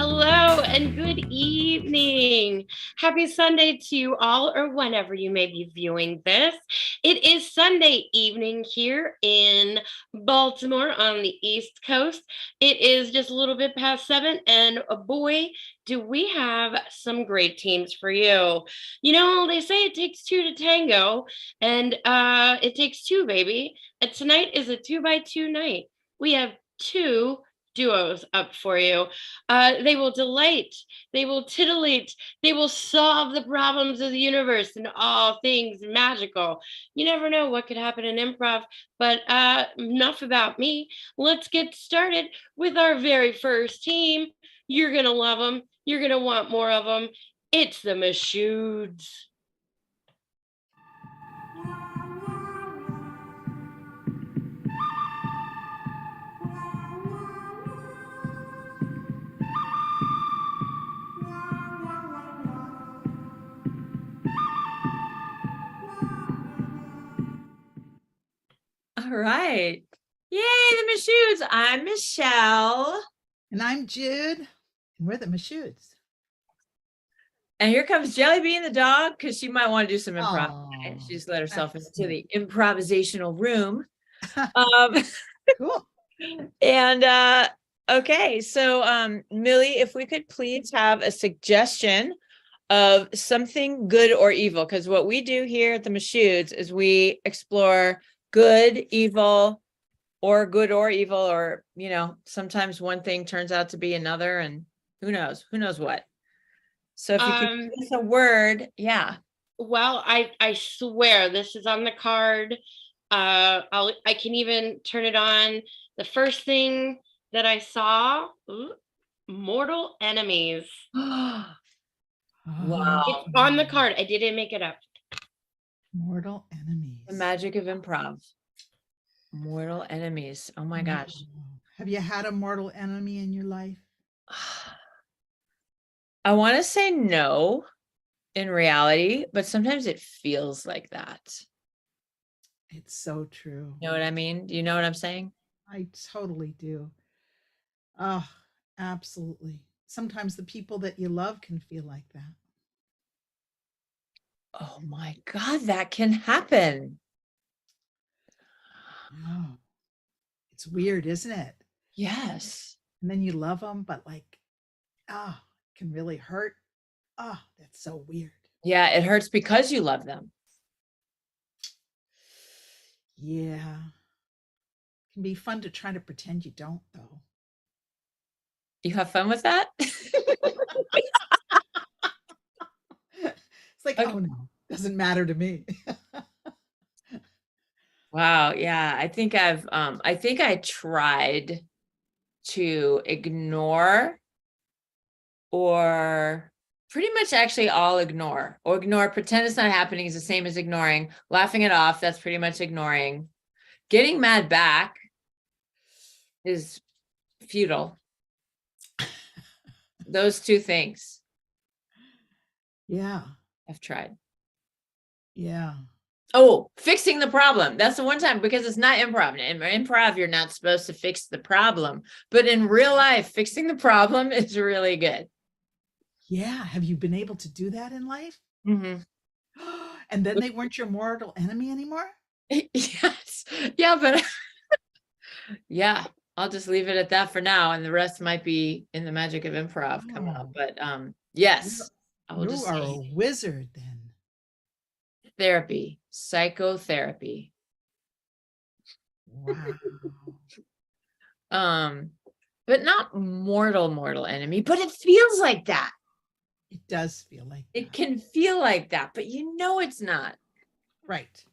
Hello and good evening. Happy Sunday to you all, or whenever you may be viewing this. It is Sunday evening here in Baltimore on the East Coast. It is just a little bit past 7, and boy, do we have some great teams for you. You know, they say it takes two to tango, and it takes two, baby. And tonight is a 2x2 night. We have two duos up for you. They will delight, they will titillate, they will solve the problems of the universe and all things magical. You never know what could happen in improv, but enough about me. Let's get started with our very first team. You're going to love them. You're going to want more of them. It's the Michudes. All right. Yay, the Michudes. I'm Michelle. And I'm Jude. And we're the Michudes. And here comes Jellybean the dog, because she might want to do some improv. Oh, She's let herself into excellent. the improvisational room. Cool. And okay, so Millie, if we could please have a suggestion of something good or evil, because what we do here at the Michudes is we explore good, evil, or good or evil, or sometimes one thing turns out to be another, and who knows what. So if you could give us a word. Yeah. Well, I swear this is on the card. I can even turn it on. The first thing that I saw, mortal enemies. Wow. It's on the card. I didn't make it up. Mortal enemies. The magic of improv. Mortal enemies. Oh my gosh. Have you had a mortal enemy in your life? I want to say no in reality, but sometimes it feels like that. It's so true. You know what I mean? Do you know what I'm saying? I totally do. Oh, absolutely. Sometimes the people that you love can feel like that. Oh my God, that can happen. Oh, it's weird, isn't it? Yes. And then you love them, but it can really hurt. Oh, that's so weird. Yeah, it hurts because you love them. Yeah. It can be fun to try to pretend you don't, though. You have fun with that? It's like, oh no, doesn't matter to me. Wow. Yeah. I think I tried to ignore, or pretty much actually all ignore, pretend it's not happening is the same as ignoring. Laughing it off, that's pretty much ignoring. Getting mad back is futile. Those two things. Yeah. I've tried. Yeah. Oh, fixing the problem. That's the one time, because it's not improv. In improv, you're not supposed to fix the problem. But in real life, fixing the problem is really good. Yeah. Have you been able to do that in life? Mm-hmm. And then they weren't your mortal enemy anymore? Yes. Yeah, but yeah, I'll just leave it at that for now. And the rest might be in the magic of improv coming up. But yes, I will just say, a wizard then. Therapy, psychotherapy. Wow. But not mortal enemy, but it feels like that. It does feel like it can feel like that, but it's not. Right.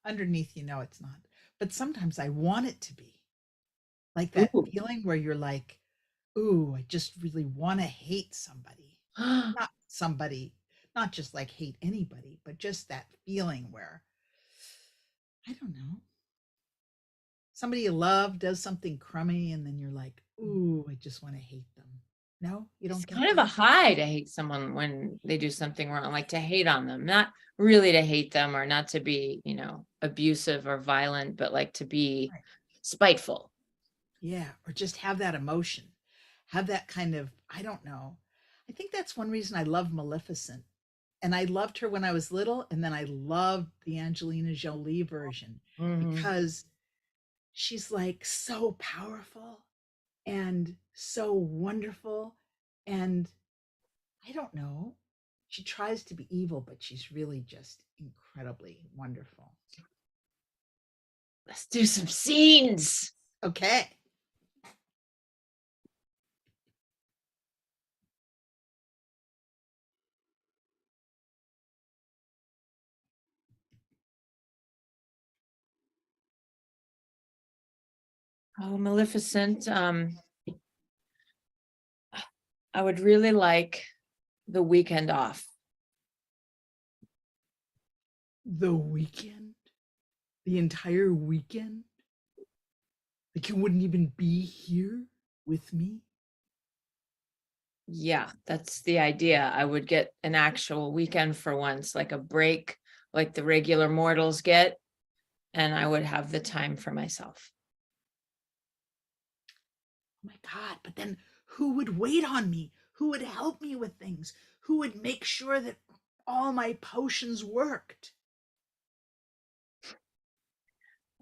Underneath, it's not. But sometimes I want it to be. Like that feeling where you're like, ooh, I just really want to hate somebody. Not somebody, not just like hate anybody, but just that feeling where, I don't know, somebody you love does something crummy and then you're like, ooh, I just want to hate them. No, you don't. It's kind of a high to hate someone when they do something wrong, like to hate on them, not really to hate them or not to be, abusive or violent, but like to be spiteful. Yeah. Or just have that emotion. have that kind of, I don't know. I think that's one reason I love Maleficent. And I loved her when I was little, and then I loved the Angelina Jolie version Mhm. because she's like so powerful and so wonderful. And I don't know. She tries to be evil, but she's really just incredibly wonderful. Let's do some scenes. Okay. Oh, Maleficent. I would really like the weekend off. The weekend? The entire weekend? Like you wouldn't even be here with me? Yeah, that's the idea. I would get an actual weekend for once, like a break, like the regular mortals get, and I would have the time for myself. Oh my God, but then who would wait on me? Who would help me with things? Who would make sure that all my potions worked?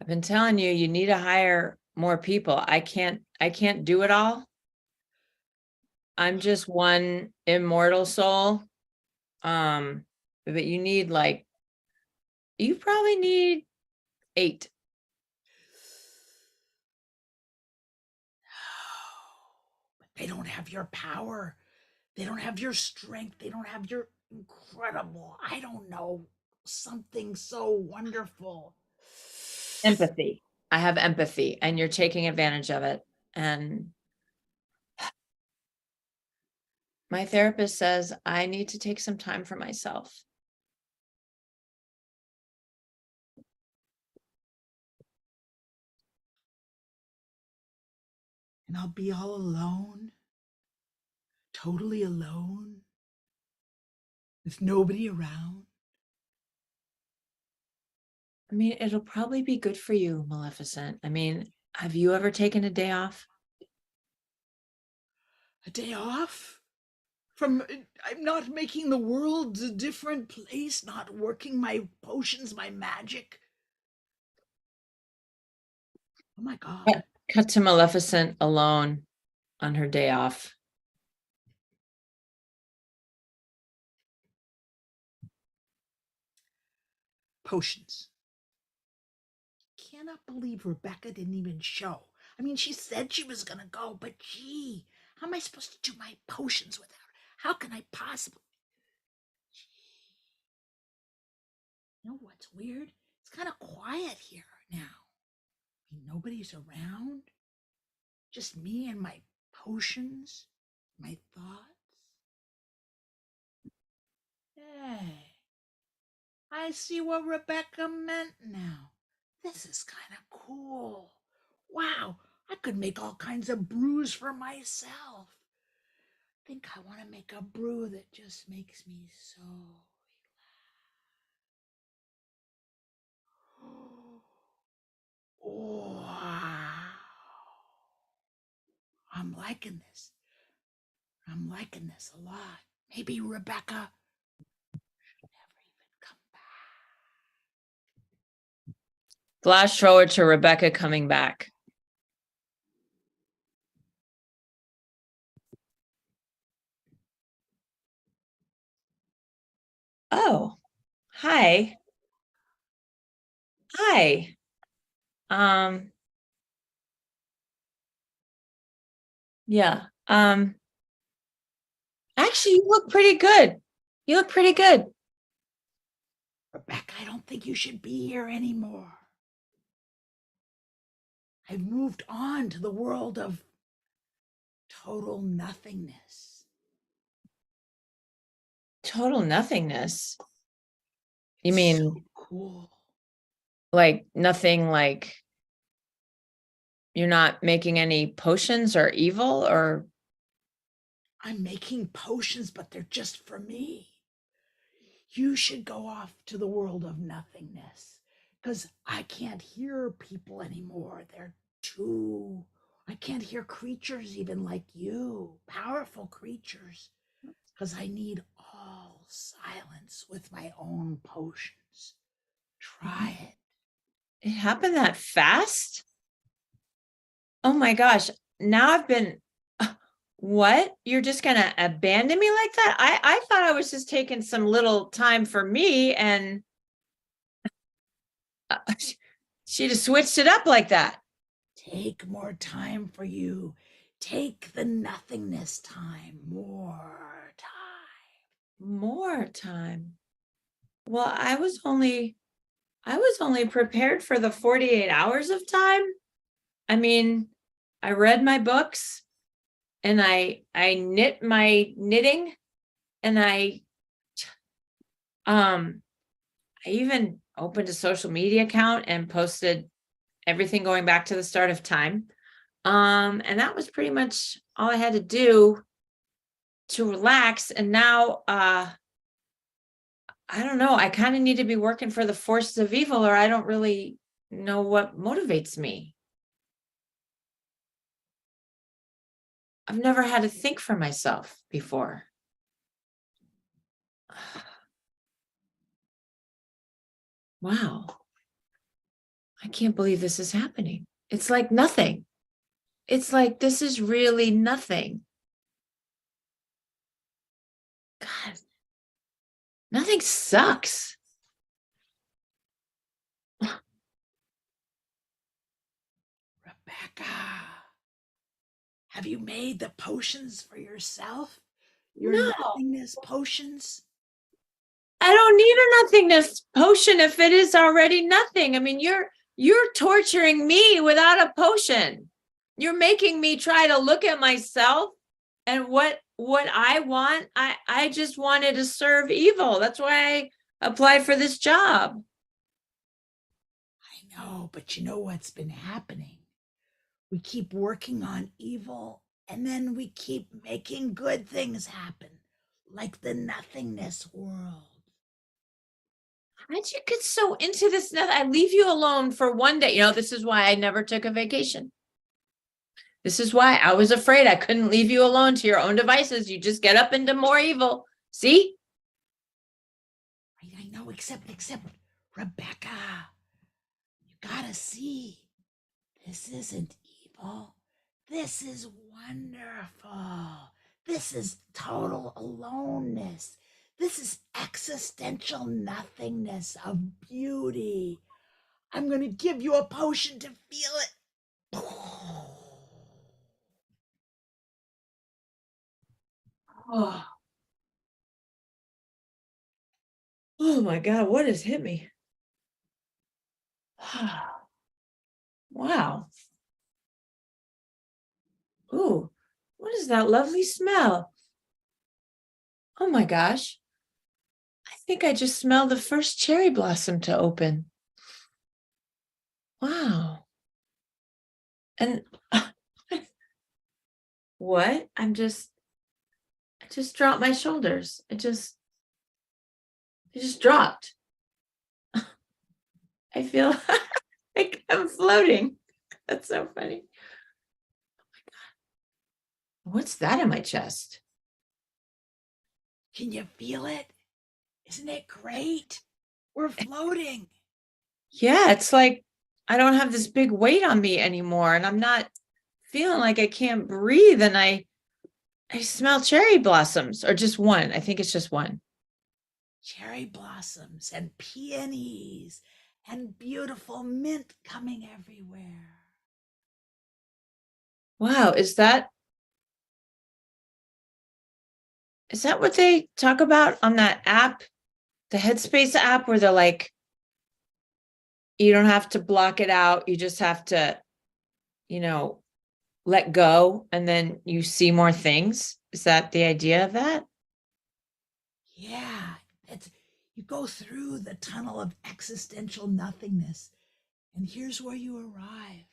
I've been telling you, you need to hire more people. I can't do it all. I'm just one immortal soul. But you probably need 8. But they don't have your power. They don't have your strength. They don't have your incredible, I don't know, something so wonderful. Empathy. I have empathy, and you're taking advantage of it. And my therapist says I need to take some time for myself. And I'll be all alone, totally alone, with nobody around. I mean, it'll probably be good for you, Maleficent. I mean, have you ever taken a day off? A day off? From I'm not making the world a different place, not working my potions, my magic. Oh my God. Cut to Maleficent alone on her day off. Potions. Cannot believe Rebecca didn't even show. I mean, she said she was gonna go, but gee, how am I supposed to do my potions without her? How can I possibly? Gee. You know what's weird? It's kind of quiet here now. I mean, nobody's around. Just me and my potions, my thoughts. Hey, I see what Rebecca meant now. This is kind of cool. Wow, I could make all kinds of brews for myself. I think I want to make a brew that just makes me so relaxed. Wow. I'm liking this. I'm liking this a lot. Maybe Rebecca should never even come back. Flash forward to Rebecca coming back. Oh, hi. Hi. Um, yeah. Actually, you look pretty good. You look pretty good. Rebecca, I don't think you should be here anymore. I've moved on to the world of total nothingness. Total nothingness. You It's mean so cool. like nothing, like you're not making any potions or evil, or I'm making potions, but they're just for me. You should go off to the world of nothingness because I can't hear people anymore. They're too I can't hear creatures even like you, powerful creatures, because I need all silence with my own potions. Try it. It happened that fast? Oh my gosh. Now I've been, what? You're just gonna abandon me like that? I thought I was just taking some little time for me, and she just switched it up like that. Take more time for you. Take the nothingness time. More time. More time. Well, I was only prepared for the 48 hours of time. I mean, I read my books, and I knit my knitting, and I even opened a social media account and posted everything going back to the start of time. And that was pretty much all I had to do to relax. And now I don't know, I kind of need to be working for the forces of evil, or I don't really know what motivates me. I've never had to think for myself before. Wow. I can't believe this is happening. It's like nothing. It's like, this is really nothing. God, nothing sucks. Rebecca, have you made the potions for yourself? Your No. nothingness potions? I don't need a nothingness potion if it is already nothing. I mean, you're torturing me without a potion. You're making me try to look at myself and what I want. I just wanted to serve evil. That's why I applied for this job. I know, but you know what's been happening? We keep working on evil, and then we keep making good things happen, like the nothingness world. How'd you get so into this? I leave you alone for one day. This is why I never took a vacation. This is why I was afraid I couldn't leave you alone to your own devices. You just get up into more evil. See? I know, except Rebecca, you gotta see, this isn't evil. This is wonderful. This is total aloneness. This is existential nothingness of beauty. I'm going to give you a potion to feel it. Oh. Oh my God, what has hit me? Wow. Ooh, what is that lovely smell? Oh my gosh. I think I just smelled the first cherry blossom to open. Wow. And what? I just dropped my shoulders. It just dropped. I feel like I'm floating. That's so funny. Oh my God. What's that in my chest? Can you feel it? Isn't it great? We're floating. Yeah, it's like I don't have this big weight on me anymore, and I'm not feeling like I can't breathe, and I smell cherry blossoms, or just one. I think it's just one. Cherry blossoms and peonies and beautiful mint coming everywhere. Wow, is that what they talk about on that app, the Headspace app, where they're like, you don't have to block it out, you just have to, let go, and then you see more things? Is that the idea of that? Yeah, you go through the tunnel of existential nothingness, and here's where you arrive.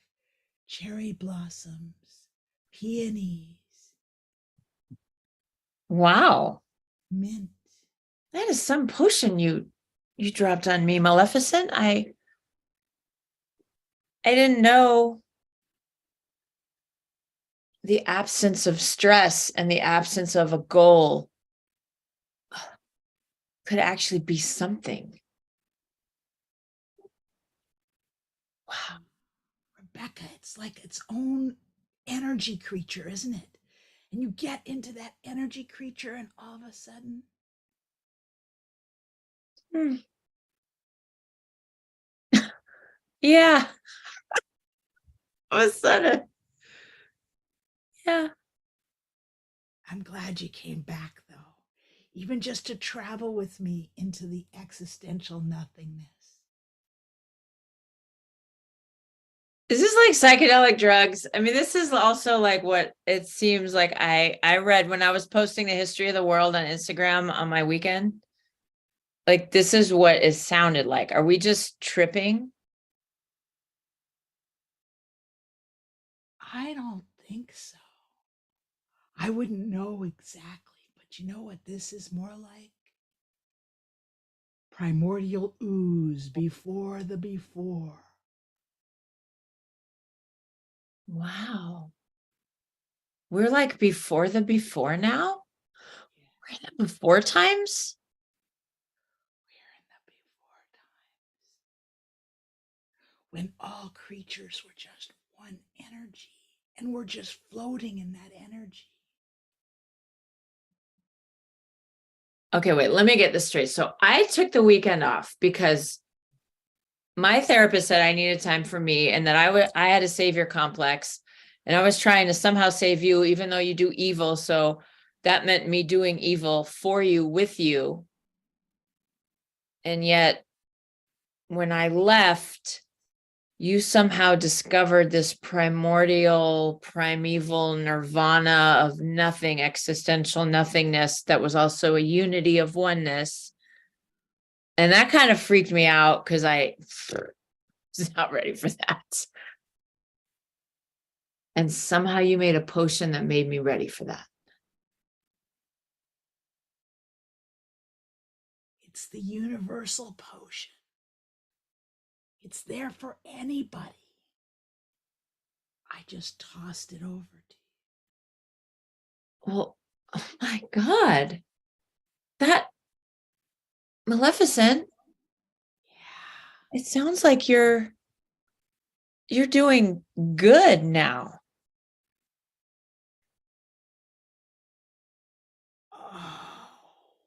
Cherry blossoms, peonies, Wow, mint. that is some potion you dropped on me, Maleficent. I didn't know the absence of stress and the absence of a goal could actually be something. Wow. Rebecca, it's like its own energy creature, isn't it? And you get into that energy creature, and all of a sudden, Yeah. All of a sudden. Yeah. I'm glad you came back, though, even just to travel with me into the existential nothingness. Is this like psychedelic drugs? I mean, this is also like what it seems like I read when I was posting the history of the world on Instagram on my weekend. Like, this is what it sounded like. Are we just tripping? I don't think so. I wouldn't know exactly, but you know what this is more like? Primordial ooze before the before. Wow. We're like before the before now? We're in the before times? We're in the before times. When all creatures were just one energy and we're just floating in that energy. Okay, wait, let me get this straight. So I took the weekend off because my therapist said I needed time for me and that I had a savior complex and I was trying to somehow save you, even though you do evil. So that meant me doing evil for you, with you. And yet when I left, you somehow discovered this primordial, primeval nirvana of nothing, existential nothingness that was also a unity of oneness. And that kind of freaked me out because I was not ready for that. And somehow you made a potion that made me ready for that. It's the universal potion. It's there for anybody. I just tossed it over to you. Well, oh my God. That Maleficent, Yeah. it sounds like you're doing good now. Oh,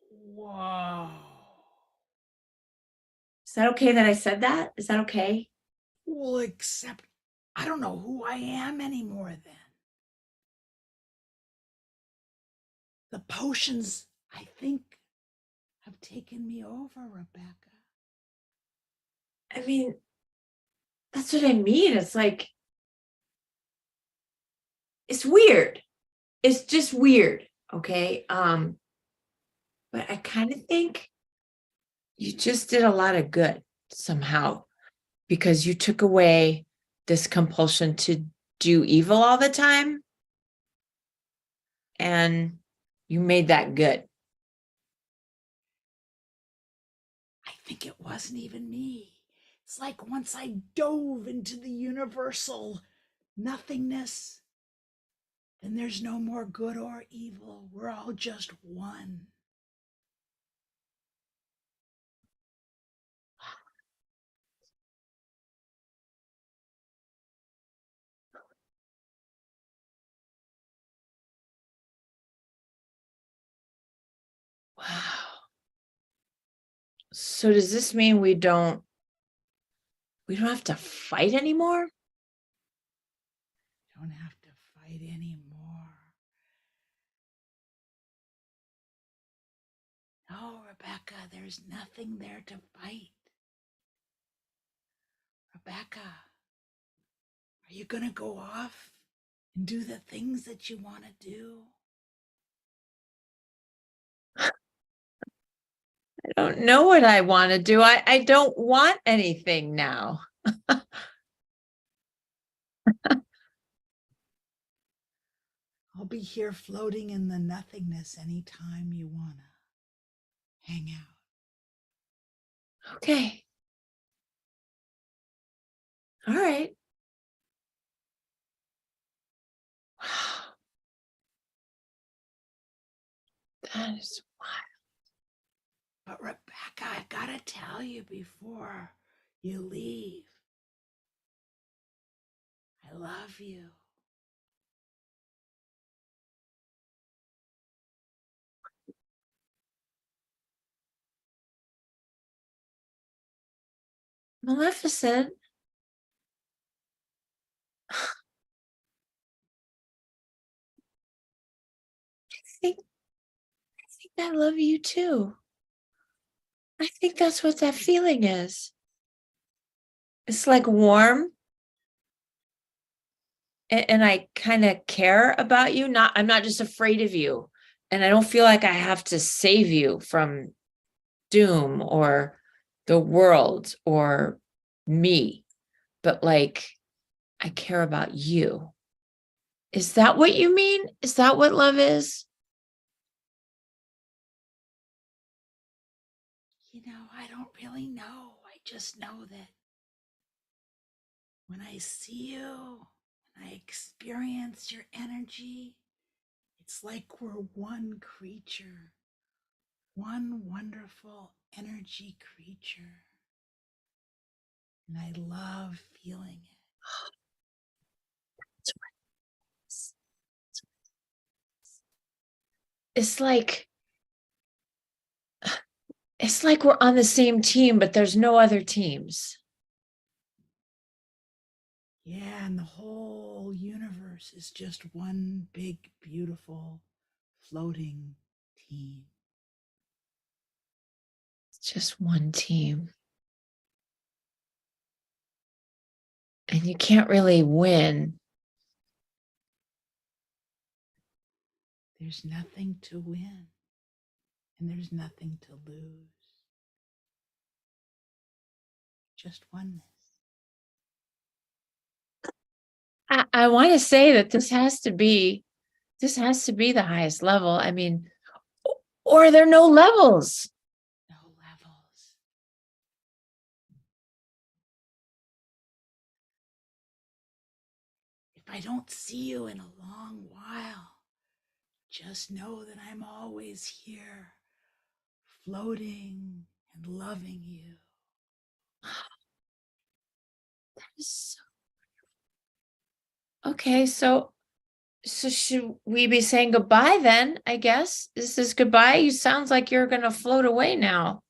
whoa. Is that okay that I said that? Is that okay? Well, except I don't know who I am anymore then. The potions, I think, have taken me over, Rebecca. I mean, that's what I mean. It's like, it's weird. It's just weird. Okay. But I kind of think you just did a lot of good somehow because you took away this compulsion to do evil all the time and you made that good. I think it wasn't even me. It's like once I dove into the universal nothingness, then there's no more good or evil. We're all just one. Wow. So does this mean we don't have to fight anymore? Don't have to fight anymore. No, Rebecca, there's nothing there to fight. Rebecca, are you going to go off and do the things that you want to do? I don't know what I want to do. I don't want anything now. I'll be here floating in the nothingness anytime you want to hang out. Okay. All right. Wow. That is But Rebecca, I gotta tell you before you leave, I love you. Maleficent. think I love you too. I think that's what that feeling is. It's like warm. And I kind of care about you. I'm not just afraid of you. And I don't feel like I have to save you from doom or the world or me. But like, I care about you. Is that what you mean? Is that what love is? I don't really know. I just know that when I see you and I experience your energy, it's like we're one creature, one wonderful energy creature. And I love feeling it. It's like we're on the same team, but there's no other teams. Yeah, and the whole universe is just one big, beautiful, floating team. It's just one team. And you can't really win. There's nothing to win, and there's nothing to lose. Just oneness. I want to say that this has to be the highest level. I mean, or are there no levels? No levels. If I don't see you in a long while, just know that I'm always here, floating and loving you. Okay, so should we be saying goodbye then? I guess this is goodbye. You sounds like you're gonna float away now.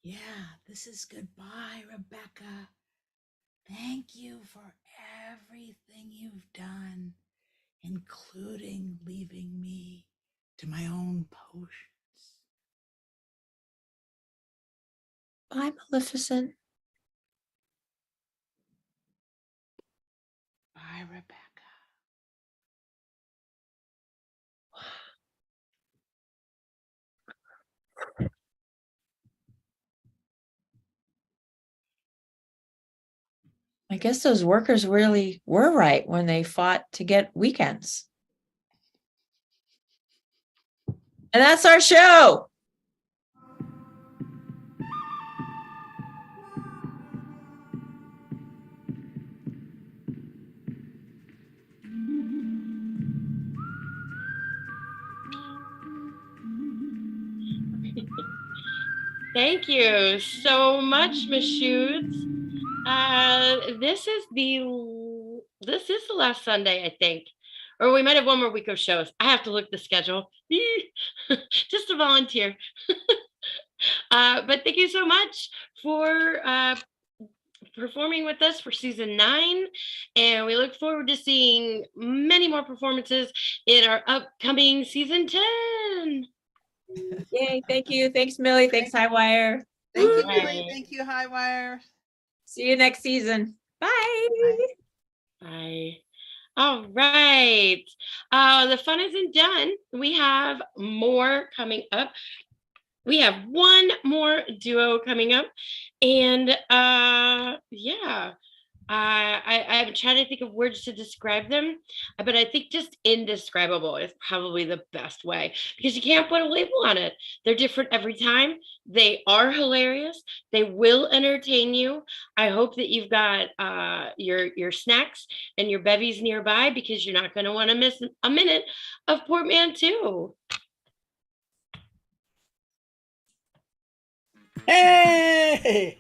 Yeah, this is goodbye, Rebecca. Thank you for everything you've done, including leaving me to my own potions. Bye, Maleficent. Bye, Rebecca. I guess those workers really were right when they fought to get weekends. And that's our show. Thank you so much, Michudes. This is the last Sunday, I think, or we might have one more week of shows. I have to look the schedule. Just a volunteer. But thank you so much for performing with us for season 9, and we look forward to seeing many more performances in our upcoming season 10. Yay, thank you. Thanks, Millie. Thanks, Highwire. Thank you, Millie. Thank you, Highwire. See you next season. Bye. Bye. Bye. All right. The fun isn't done. We have more coming up. We have one more duo coming up. And yeah, I'm trying to think of words to describe them, but I think just indescribable is probably the best way because you can't put a label on it. They're different every time. They are hilarious. They will entertain you. I hope that you've got your snacks and your bevies nearby because you're not going to want to miss a minute of Portman Two. Hey!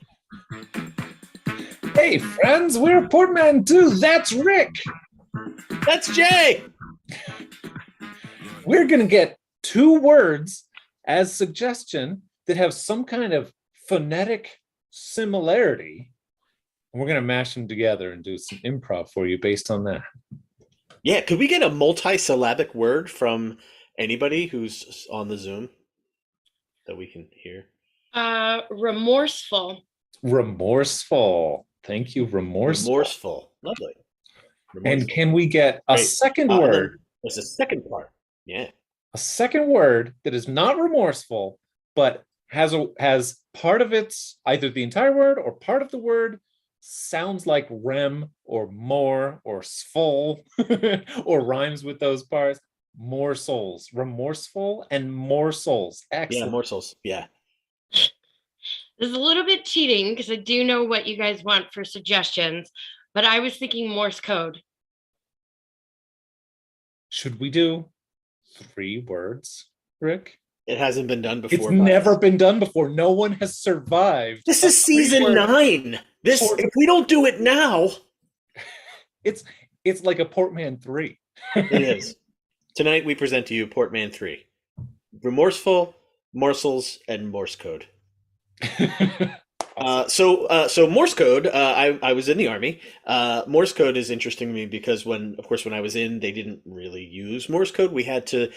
Hey, friends, we're Portman Two. That's Rick. That's Jay! We're going to get 2 words as suggestion that have some kind of phonetic similarity. And we're going to mash them together and do some improv for you based on that. Yeah, could we get a multi-syllabic word from anybody who's on the Zoom that we can hear? Remorseful. Remorseful. Thank you, remorseful. Remorseful. Lovely. And Remorseful. can we get a Great. second And then word? there's a second part. Yeah. A second word that is not remorseful, but has part of its, either the entire word or part of the word sounds like rem or more or sful or rhymes with those parts. More souls. Remorseful and more souls. Excellent. Yeah, morsels. Yeah. This is a little bit cheating because I do know what you guys want for suggestions, but I was thinking Morse code. Should we do 3 words, Rick? It hasn't been done before. It's never been done before. No one has survived. This is season 9. If we don't do it now. It's like a Portman 3. It is. Tonight we present to you Portman 3. Remorseful, morsels, and Morse code. So Morse code, I was in the Army. Morse code is interesting to me because when I was in, they didn't really use Morse code. We had to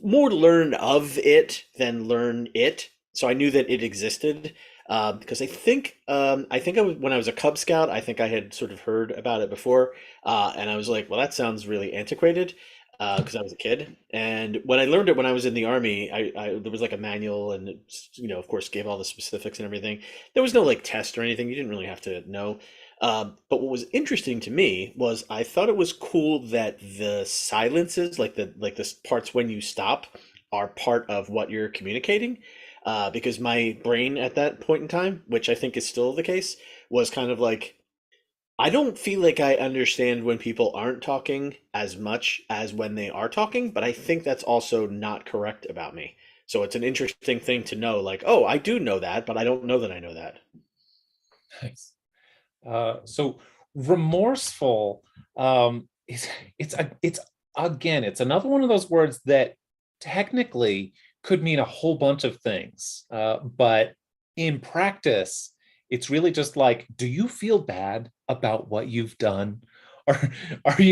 more learn of it than learn it. So I knew that it existed because I think when I was a Cub Scout, I think I had sort of heard about it before, and I was like, well, that sounds really antiquated. Because I was a kid, and when I learned it when I was in the Army, there was like a manual, and it, of course, gave all the specifics and everything. There was no like test or anything; you didn't really have to know. But what was interesting to me was I thought it was cool that the silences, like the parts when you stop, are part of what you're communicating. Because my brain at that point in time, which I think is still the case, was kind of like, I don't feel like I understand when people aren't talking as much as when they are talking, but I think that's also not correct about me. So it's an interesting thing to know, like, oh, I do know that, but I don't know that I know that. Nice. So remorseful, it's again, it's another one of those words that technically could mean a whole bunch of things, but in practice, it's really just like, do you feel bad about what you've done? Or are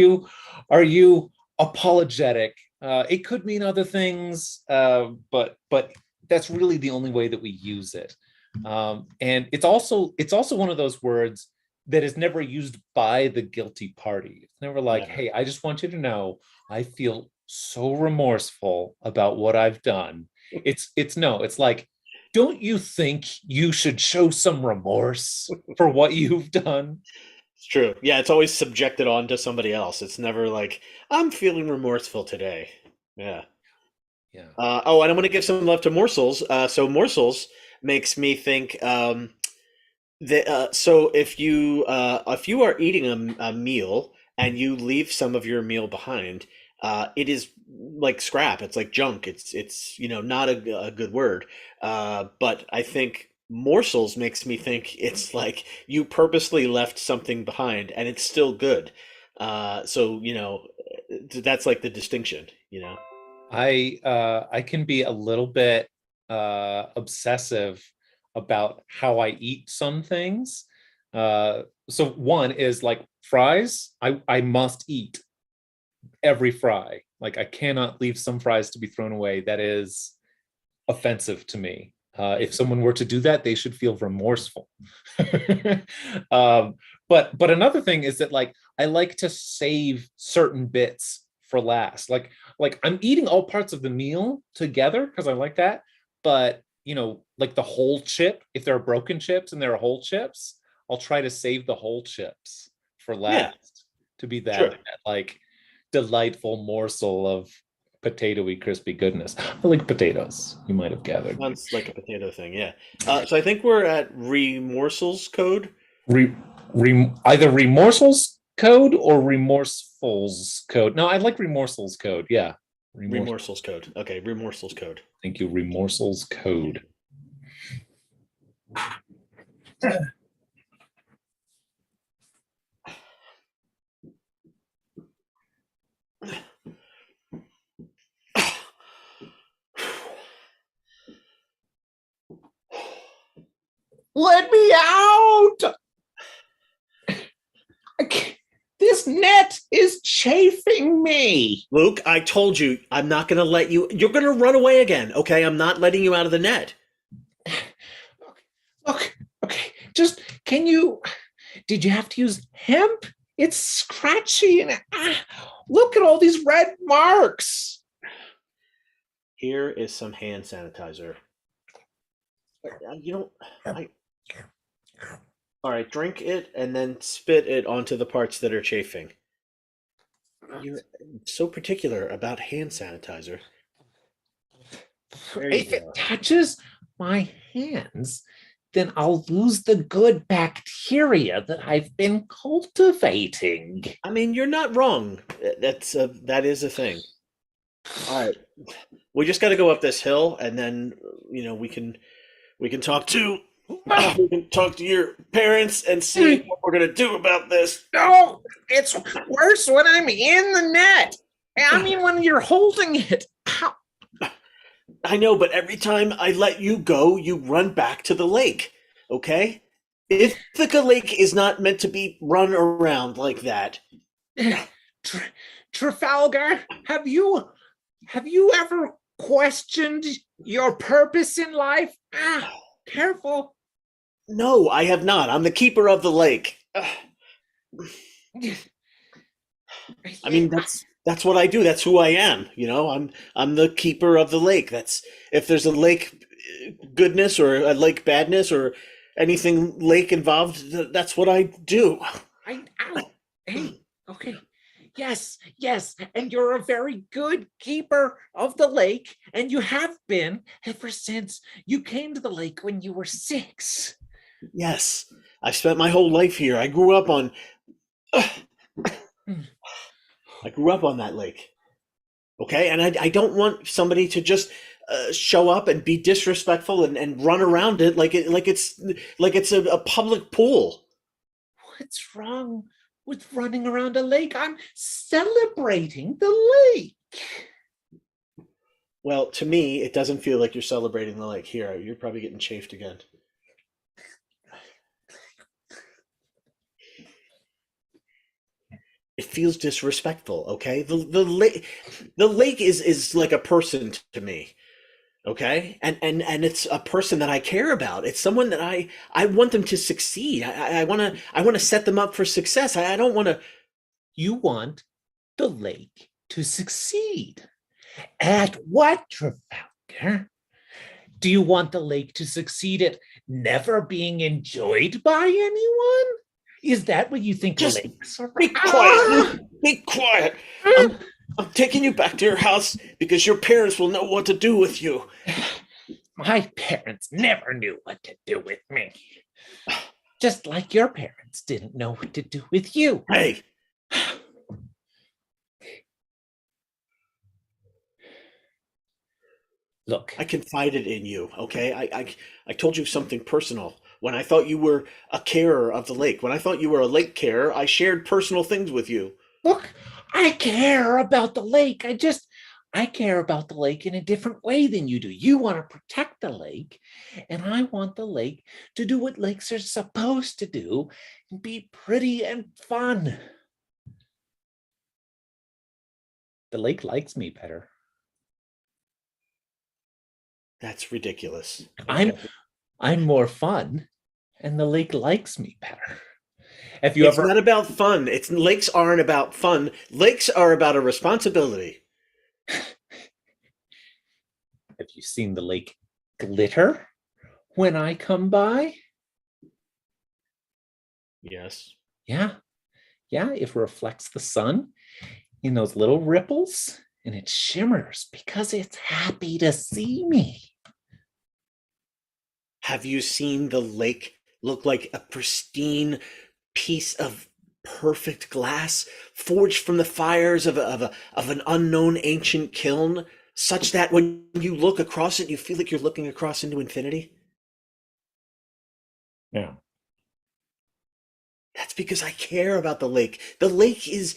you apologetic? It could mean other things, but that's really the only way that we use it. And it's also one of those words that is never used by the guilty party. It's never like, hey, I just want you to know I feel so remorseful about what I've done. It's like, don't you think you should show some remorse for what you've done? It's true. Yeah, it's always subjected on to somebody else. It's never like, I'm feeling remorseful today. Yeah. Yeah. And I'm going to give some love to morsels. So morsels makes me think so if you are eating a meal and you leave some of your meal behind, it is like scrap. It's like junk. It's not a good word. But I think morsels makes me think it's like you purposely left something behind and it's still good. So that's like the distinction. I can be a little bit obsessive about how I eat some things. So one is like fries. I must eat every fry. Like I cannot leave some fries to be thrown away. That is offensive to me. If someone were to do that, they should feel remorseful. But another thing is that like I like to save certain bits for last. Like I'm eating all parts of the meal together because I like that. But like the whole chip, if there are broken chips and there are whole chips, I'll try to save the whole chips. for last, to be that, Sure. that like delightful morsel of potatoey crispy goodness. I like potatoes, you might have gathered. Sounds like a potato thing, yeah. So I think we're at remorsel's code. Either remorsel's code or remorsel's code. No, I like remorsel's code. Yeah. Remorsel's code. Okay, remorsel's code. Thank you. Remorsel's code. Let me out! This net is chafing me. Luke, I told you I'm not going to let you. You're going to run away again, okay? I'm not letting you out of the net. Okay. Just, did you have to use hemp? It's scratchy and look at all these red marks. Here is some hand sanitizer. All right, drink it and then spit it onto the parts that are chafing. You're so particular about hand sanitizer. If it touches my hands, then I'll lose the good bacteria that I've been cultivating. I mean, you're not wrong. That is a thing. All right, we just got to go up this hill, and then we can talk to your parents and see what we're gonna do about this. No, it's worse when I'm in the net. I mean, when you're holding it. Ow. I know, but every time I let you go, you run back to the lake. Okay? Ithaca Lake is not meant to be run around like that. Trafalgar, have you ever questioned your purpose in life? Careful. No, I have not. I'm the keeper of the lake. I mean, that's what I do. That's who I am. I'm the keeper of the lake. That's if there's a lake goodness or a lake badness or anything lake involved, that's what I do. Hey, okay. Yes, and you're a very good keeper of the lake, and you have been ever since you came to the lake when you were 6. Yes, I spent my whole life here. I grew up on that lake. Okay, and I don't want somebody to just show up and be disrespectful and run around it like it's a public pool. What's wrong with running around a lake? I'm celebrating the lake. Well, to me, it doesn't feel like you're celebrating the lake. Here, you're probably getting chafed again. It feels disrespectful, okay? The lake is like a person to me, okay? And it's a person that I care about. It's someone that I want them to succeed. I want to set them up for success. I don't want to. You want the lake to succeed. At what, Trafalgar? Do you want the lake to succeed at never being enjoyed by anyone? Is that what you think? Just lakes are? Be quiet. Be quiet. I'm taking you back to your house because your parents will know what to do with you. My parents never knew what to do with me. Just like your parents didn't know what to do with you. Hey. Look. I confided in you, okay? I told you something personal. When I thought you were a carer of the lake, when I thought you were a lake carer, I shared personal things with you. Look, I care about the lake. I care about the lake in a different way than you do. You want to protect the lake, and I want the lake to do what lakes are supposed to do and be pretty and fun. The lake likes me better. That's ridiculous. I'm more fun, and the lake likes me better. It's not about fun. Lakes aren't about fun. Lakes are about a responsibility. Have you seen the lake glitter when I come by? Yes. Yeah. Yeah, it reflects the sun in those little ripples, and it shimmers because it's happy to see me. Have you seen the lake look like a pristine piece of perfect glass forged from the fires of an unknown ancient kiln, such that when you look across it, you feel like you're looking across into infinity? Yeah. That's because I care about the lake. The lake is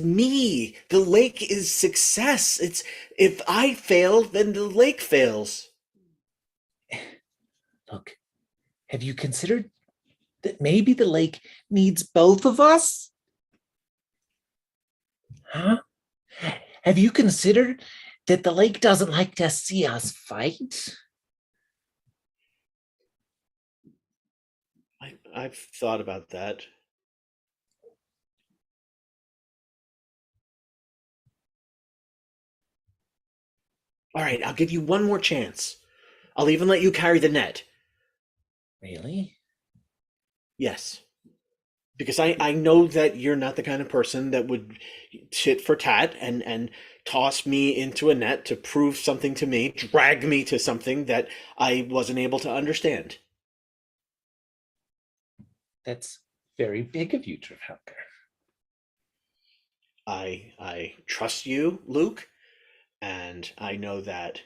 me. The lake is success. It's if I fail, then the lake fails. Look, have you considered that maybe the lake needs both of us? Huh? Have you considered that the lake doesn't like to see us fight? I've thought about that. All right, I'll give you one more chance. I'll even let you carry the net. Really? Yes. Because I know that you're not the kind of person that would tit for tat and toss me into a net to prove something to me, drag me to something that I wasn't able to understand. That's very big of you, Trafalgar. I trust you, Luke, and I know that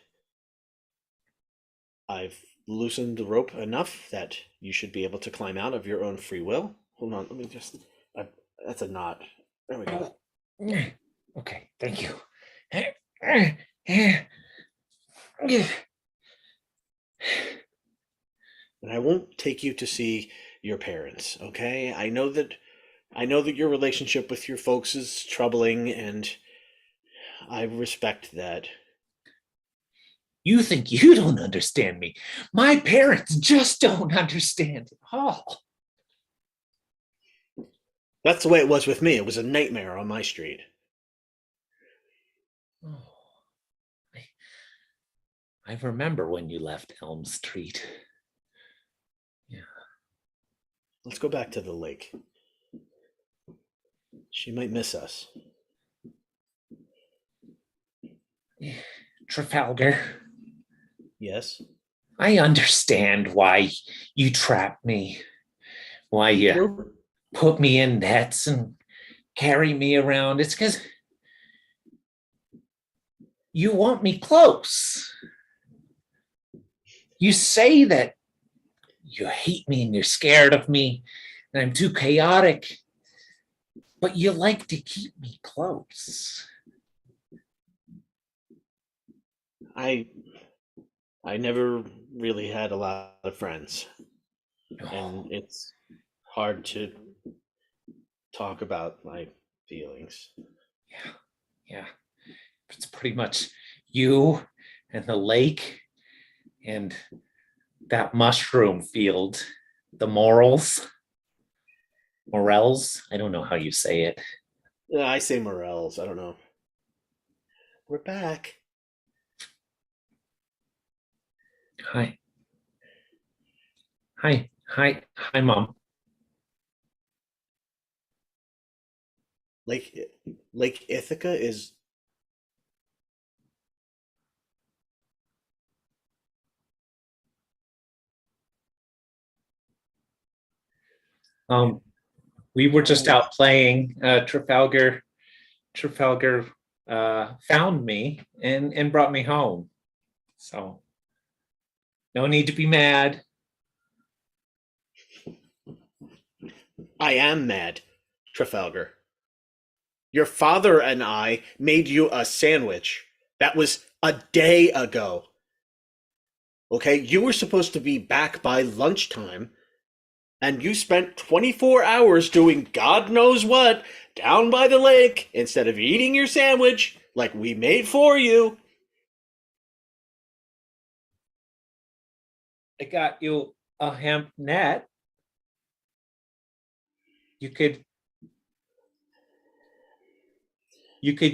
I've loosened the rope enough that you should be able to climb out of your own free will. Hold on, let me just. That's a knot. There we go. Okay, thank you. And I won't take you to see your parents, okay? I know that your relationship with your folks is troubling, and I respect that. You think you don't understand me. My parents just don't understand at all. That's the way it was with me. It was a nightmare on my street. Oh, I remember when you left Elm Street. Yeah. Let's go back to the lake. She might miss us. Trafalgar, Yes? I understand why you trapped me, why you We're, put me in nets and carry me around. It's because you want me close. You say that you hate me and you're scared of me and I'm too chaotic, but you like to keep me close. I I never really had a lot of friends, and it's hard to talk about my feelings. Yeah, yeah. It's pretty much you and the lake and that mushroom field, the morels. I don't know how you say it. Yeah, I say morels. I don't know. We're back. Hi, hi, Mom. Lake Lake Ithaca is. Um, we were just Oh, out playing. Trafalgar found me and brought me home. So no need to be mad. I am mad, Trafalgar. Your father and I made you a sandwich. That was a day ago. Okay, you were supposed to be back by lunchtime, and you spent 24 hours doing God knows what down by the lake instead of eating your sandwich like we made for you. I got you a hemp net. You could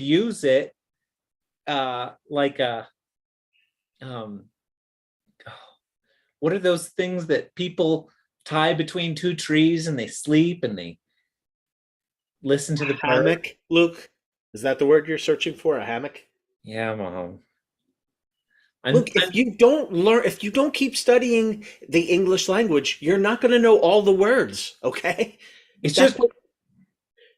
use it like a um what are those things that people tie between two trees and they sleep and they listen to the bird. Hammock, Luke? Is that the word you're searching for? A hammock? Yeah, Mom. Look, if you don't keep studying the English language, you're not going to know all the words, okay? It's That's just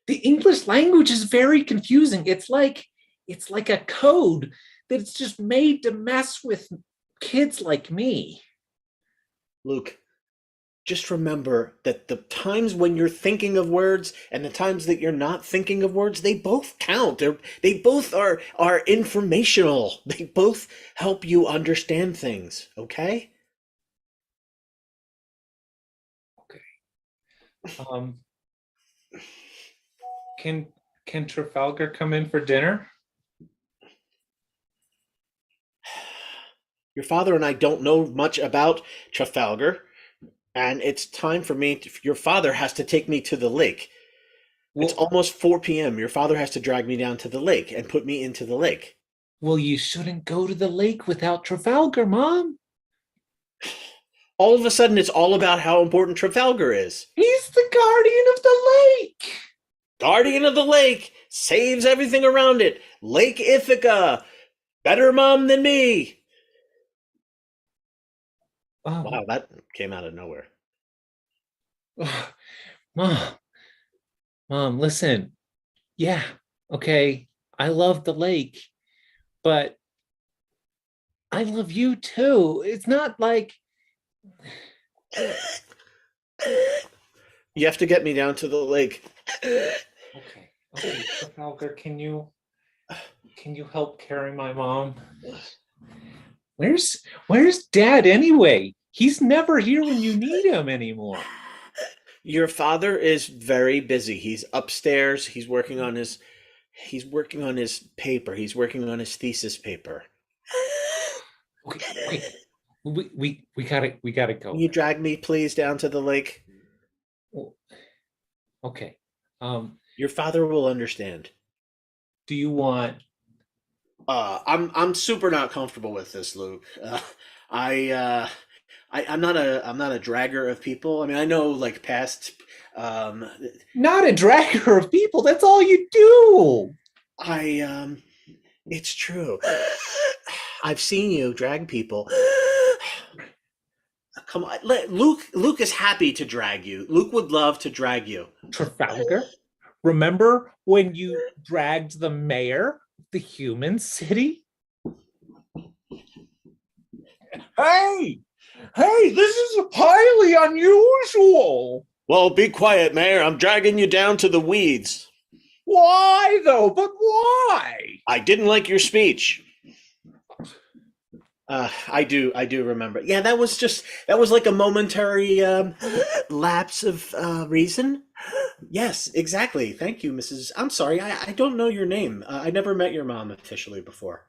the English language is very confusing. It's like a code that's just made to mess with kids like me. Luke, just remember that the times when you're thinking of words and the times that you're not thinking of words, they both count. They both are informational. They both help you understand things, okay? Um, can Trafalgar come in for dinner? Your father and I don't know much about Trafalgar, and it's time for me your father has to take me to the lake. It's Well, almost 4 p.m. Your father has to drag me down to the lake and put me into the lake. well, you shouldn't go to the lake without Trafalgar, Mom. All of a sudden, it's all about how important Trafalgar is. He's the guardian of the lake. Guardian of the lake, saves everything around it. Lake Ithaca, better mom than me. Oh, Wow, that came out of nowhere. Mom, listen. Yeah, okay. I love the lake, but I love you too. It's not like You have to get me down to the lake. okay, Trafalgar, can you help carry my mom? Where's Dad anyway? He's never here when you need him anymore. Your father is very busy. He's upstairs. He's working on his paper. He's working on his thesis paper. Okay. We gotta go. Can you drag me, please, down to the lake? Okay. Your father will understand. Do you want? I'm super not comfortable with this, Luke. I'm not a dragger of people. I mean, I know like past. Not a dragger of people. That's all you do. It's true. I've seen you drag people. Come on, Luke is happy to drag you. Luke would love to drag you. Trafalgar, remember when you dragged the mayor of the human city? Hey, this is highly unusual. Well, be quiet, Mayor. I'm dragging you down to the weeds. Why though? But why? I didn't like your speech. I do remember. Yeah, that was like a momentary lapse of reason. Yes, exactly. Thank you, Mrs. I'm sorry, I don't know your name. I never met your mom officially before.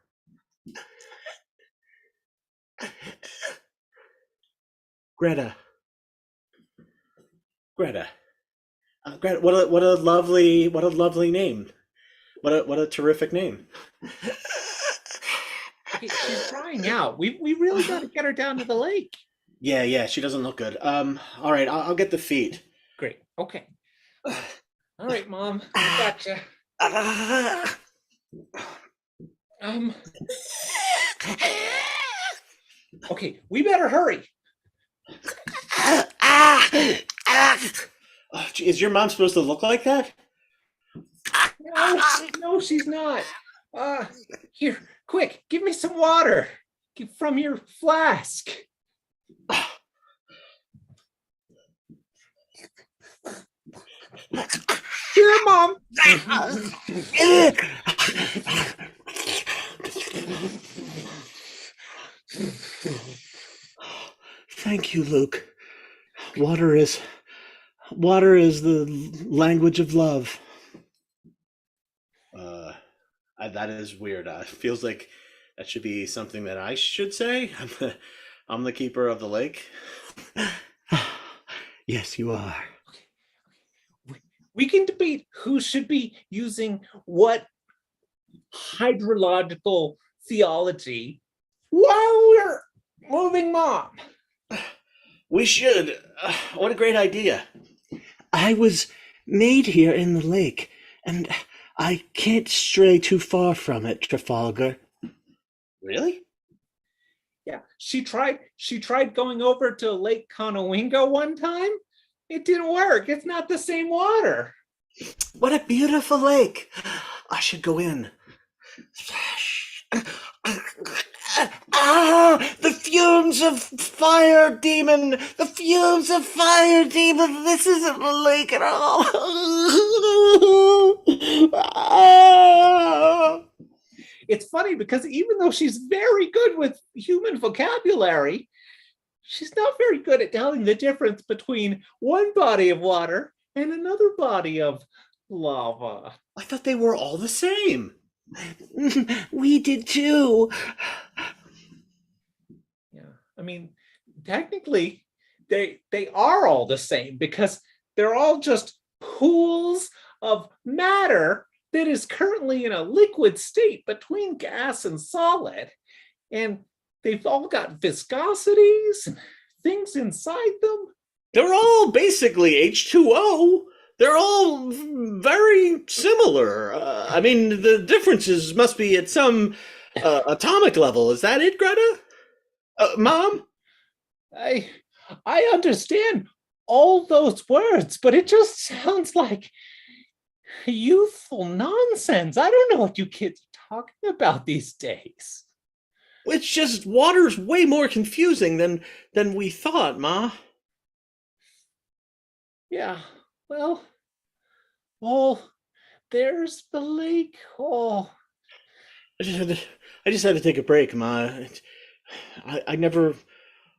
Greta. Greta, what a lovely name. What a terrific name. She's crying out. We really got to get her down to the lake. Yeah, she doesn't look good. All right, I'll get the feet. Great. Okay. All right, Mom. Gotcha. Okay, we better hurry. Oh, is your mom supposed to look like that? No, she's not. Here, quick, give me some water from your flask. Here, Mom. Thank you, Luke. Water is the language of love. That is weird. Feels like that should be something that I should say. I'm the keeper of the lake. Yes, you are. We can debate who should be using what hydrological theology while we're moving Mom. We should. What a great idea. I was made here in the lake, and I can't stray too far from it, Trafalgar. Really? Yeah, she tried going over to Lake Conowingo one time. It didn't work. It's not the same water. What a beautiful lake. I should go in. Ah, the fumes of fire demon! The fumes of fire demon! This isn't a lake at all! Ah. It's funny because even though she's very good with human vocabulary, she's not very good at telling the difference between one body of water and another body of lava. I thought they were all the same. We did too. Yeah, I mean, technically, they are all the same because they're all just pools of matter that is currently in a liquid state between gas and solid. And they've all got viscosities and things inside them. They're all basically H2O. They're all very similar. I mean, the differences must be at some atomic level. Is that it, Greta? Mom? I understand all those words, but it just sounds like youthful nonsense. I don't know what you kids are talking about these days. It's just water's way more confusing than we thought, Ma. Yeah, well, there's the lake. Oh, I just had to take a break, Ma. I never.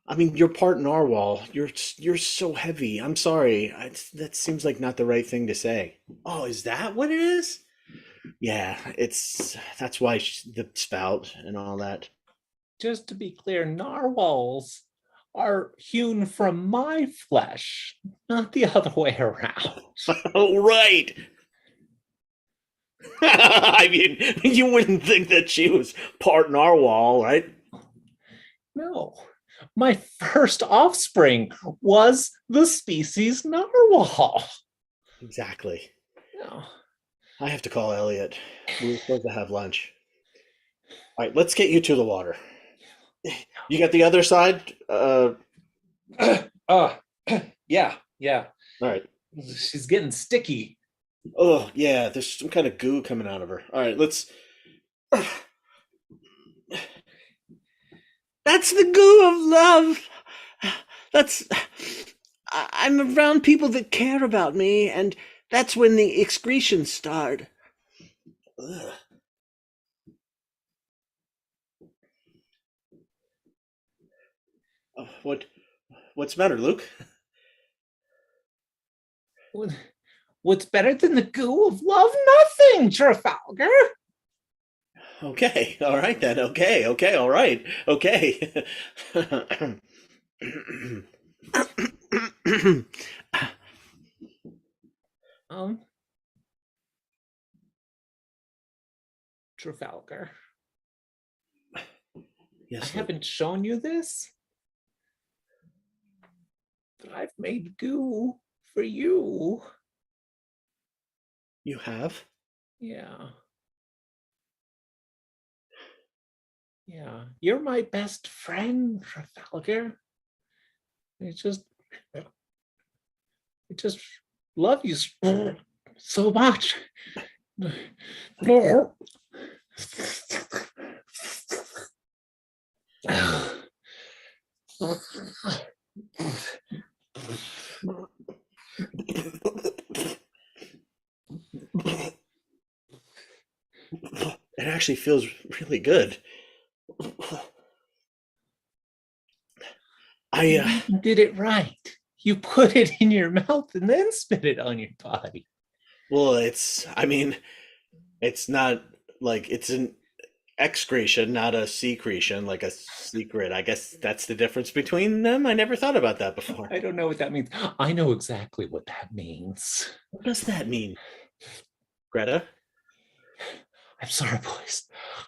I mean, you're part narwhal. You're so heavy. I'm sorry. That seems like not the right thing to say. Oh, is that what it is? Yeah, that's why the spout and all that. just to be clear, narwhals are hewn from my flesh, not the other way around. Oh, right. I mean, you wouldn't think that she was part narwhal, right? No, my first offspring was the species narwhal. Exactly. No. I have to call Elliot. We were supposed to have lunch. All right, let's get you to the water. You got the other side? Yeah. All right. She's getting sticky. Oh, yeah, there's some kind of goo coming out of her. All right, let's... That's the goo of love. I'm around people that care about me, and that's when the excretions start. Ugh. Oh, what's the matter, Luke? What's better than the goo of love? Nothing, Trafalgar. Okay, all right then. Okay, all right. Okay. Trafalgar. Yes, I Luke. haven't shown you this, but I've made goo for you. You have? Yeah. Yeah, you're my best friend, Trafalgar. I just love you so much. It actually feels really good. You did it right. You put it in your mouth and then spit it on your body. Well, it's not like it's an excretion, not a secretion, like a secret. I guess that's the difference between them. I never thought about that before. I don't know what that means. I know exactly what that means. What does that mean, Greta? I'm sorry, boys.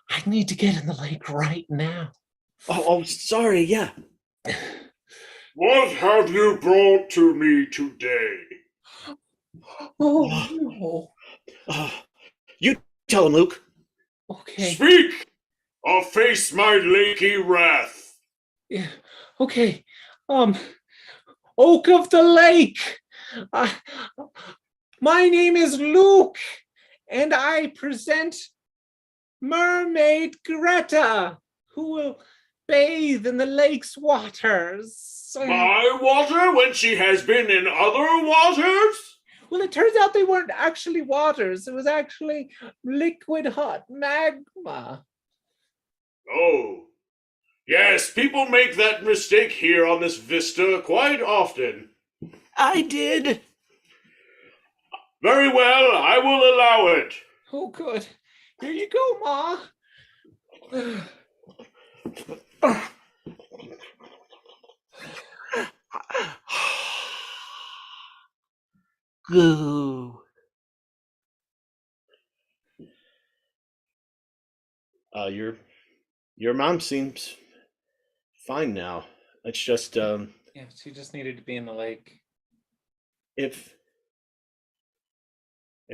I need to get in the lake right now. Oh, sorry. Yeah. What have you brought to me today? Oh no. You tell him, Luke. Okay. Speak, or face my lakey wrath. Yeah. Okay. Oak of the Lake. Uh, my name is Luke, and I present Mermaid Greta, who will bathe in the lake's waters. My water when she has been in other waters? Well, it turns out they weren't actually waters. It was actually liquid hot magma. Oh. Yes, people make that mistake here on this vista quite often. I did. Very well, I will allow it. Oh, good. Here you go, Ma. Goo. Your mom seems fine now. It's just Yeah, she just needed to be in the lake. if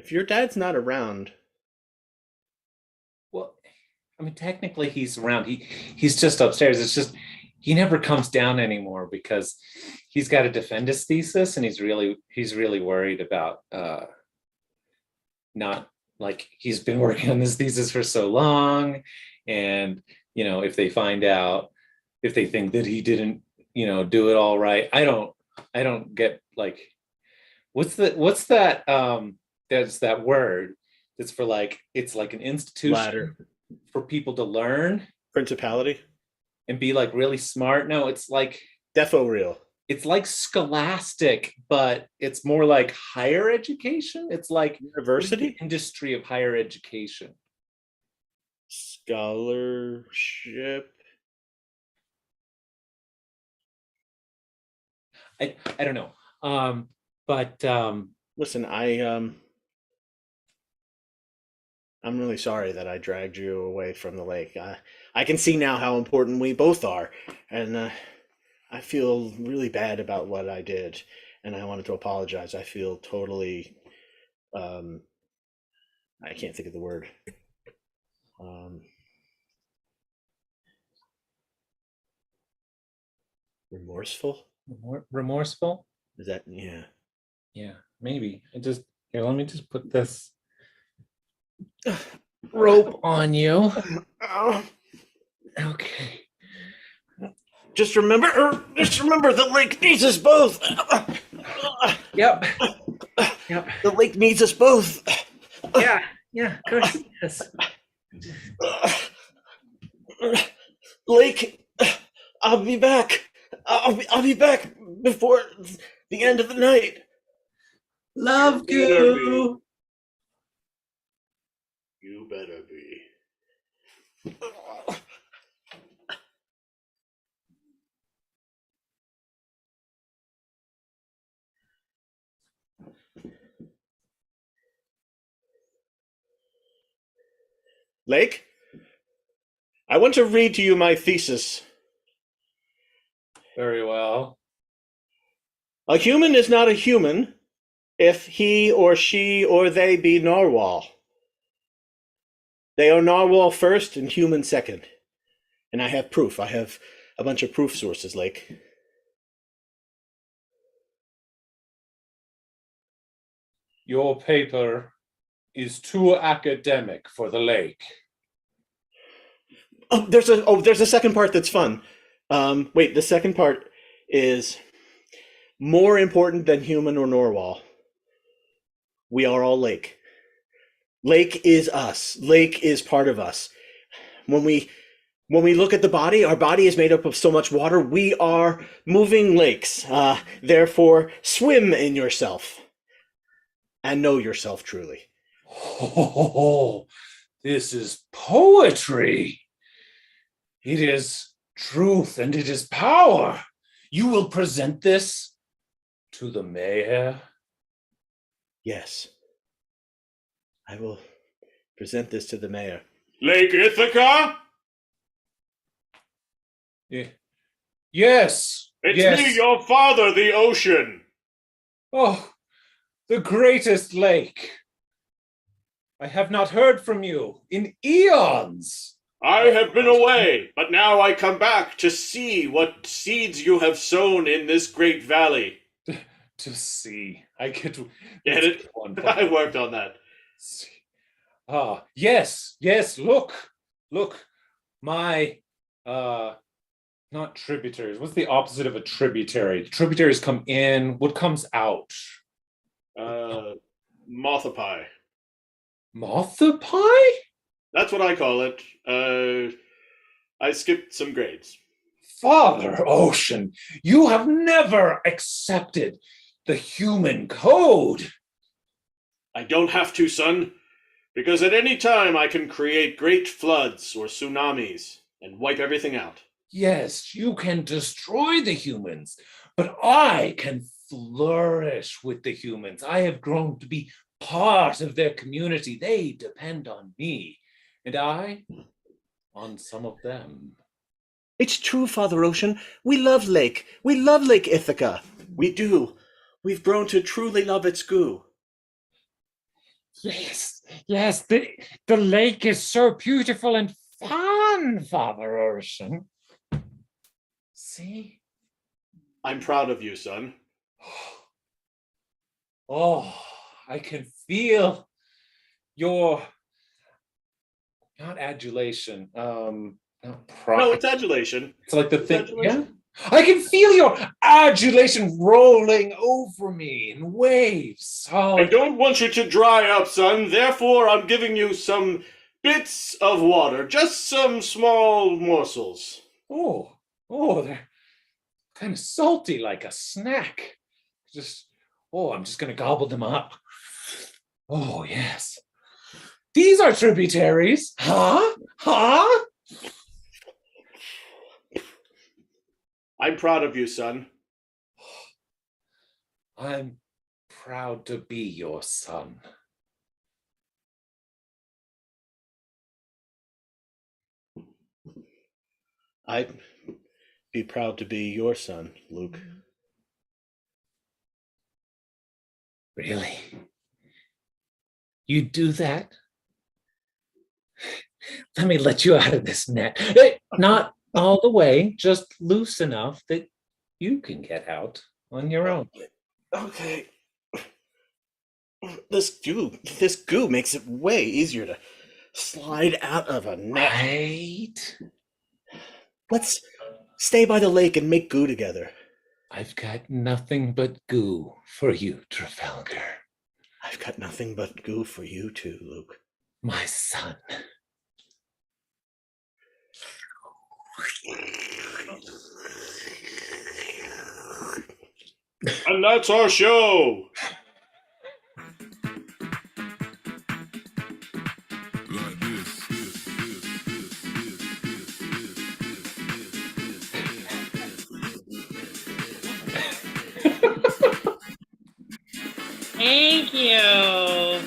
your dad's not around, Well, I mean, technically he's around. He's just upstairs. It's just he never comes down anymore because he's got to defend his thesis, and he's really worried about not like he's been working on this thesis for so long, and if they find out, if they think that he didn't do it all right. I don't get like what's that there's that word that's for like it's like an institution ladder, for people to learn principality, and be like really smart. No, it's like defo real. it's like scholastic, but it's more like higher education. It's like University? the industry of higher education. Scholarship. I don't know. But Listen, I'm really sorry that I dragged you away from the lake. I can see now how important we both are, and I feel really bad about what I did, and I wanted to apologize. I feel totally, I can't think of the word. Remorseful? remorseful? Is that, yeah. Yeah, maybe. Here, let me just put this rope on you. Okay. Just remember the lake needs us both. Yep. Yep. The lake needs us both. Yeah. Yeah. Of course it is. Lake, I'll be back. I'll be back before the end of the night. Love you. You better be. Lake, I want to read to you my thesis. Very well. A human is not a human if he or she or they be narwhal. They are narwhal first and human second. And I have proof. I have a bunch of proof sources, Lake. Your paper is too academic for the lake. There's a second part that's fun. Wait, the second part is more important than human or narwhal. We are all lake. Lake is us. Lake is part of us. When we look at the body, our body is made up of so much water. We are moving lakes. Therefore, swim in yourself and know yourself truly. Oh, this is poetry. It is truth and it is power. You will present this to the mayor? Yes. I will present this to the mayor. Lake Ithaca? Yes. It's yes. me, your father, the ocean. Oh, the greatest lake. I have not heard from you in eons. I have been away, but now I come back to see what seeds you have sown in this great valley. To see. I get Get it? I worked on that. Ah, yes, look, my, not tributaries. What's the opposite of a tributary? Tributaries come in, what comes out? Mothapi. Mothapi? That's what I call it. I skipped some grades. Father Ocean, you have never accepted the human code. I don't have to, son, because at any time I can create great floods or tsunamis and wipe everything out. Yes, you can destroy the humans, but I can flourish with the humans. I have grown to be part of their community. They depend on me, and I on some of them. It's true, Father Ocean. We love Lake. We love Lake Ithaca. We do. We've grown to truly love its goo. Yes, the lake is so beautiful and fun, Father Ocean. See? I'm proud of you, son. Oh, I can feel your, not adulation, not pride. No, it's adulation. It's like the thing, yeah? I can feel your adulation rolling over me in waves. Oh, I don't want you to dry up, son. Therefore, I'm giving you some bits of water. Just some small morsels. oh, they're kind of salty like a snack. I'm just going to gobble them up. Oh, yes. These are tributaries. Huh? I'm proud of you, son. I'm proud to be your son. I'd be proud to be your son, Luke. Really? You do that? Let me let you out of this net. Not all the way, just loose enough that you can get out on your own. Okay. This goo makes it way easier to slide out of a net. Right? Let's stay by the lake and make goo together. I've got nothing but goo for you, Trafalgar. I've got nothing but goo for you too, Luke. My son. And that's our show. Thank you.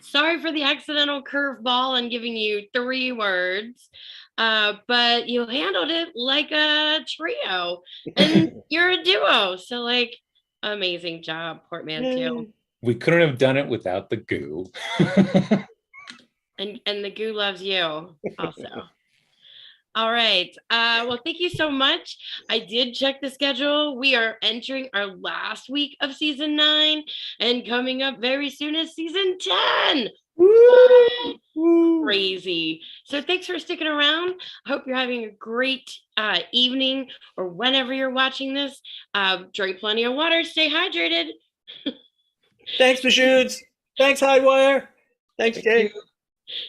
Sorry for the accidental curveball and giving you 3 words, but you handled it like a trio, and you're a duo. So, amazing job, Portman Two. We couldn't have done it without the goo. And the goo loves you also. All right. Well, thank you so much. I did check the schedule. We are entering our last week of season 9, and coming up very soon is season 10. Woo! Crazy. So thanks for sticking around. I hope you're having a great evening, or whenever you're watching this. Drink plenty of water. Stay hydrated. Thanks, Michudes. Thanks, Highwire. Thanks, Jake.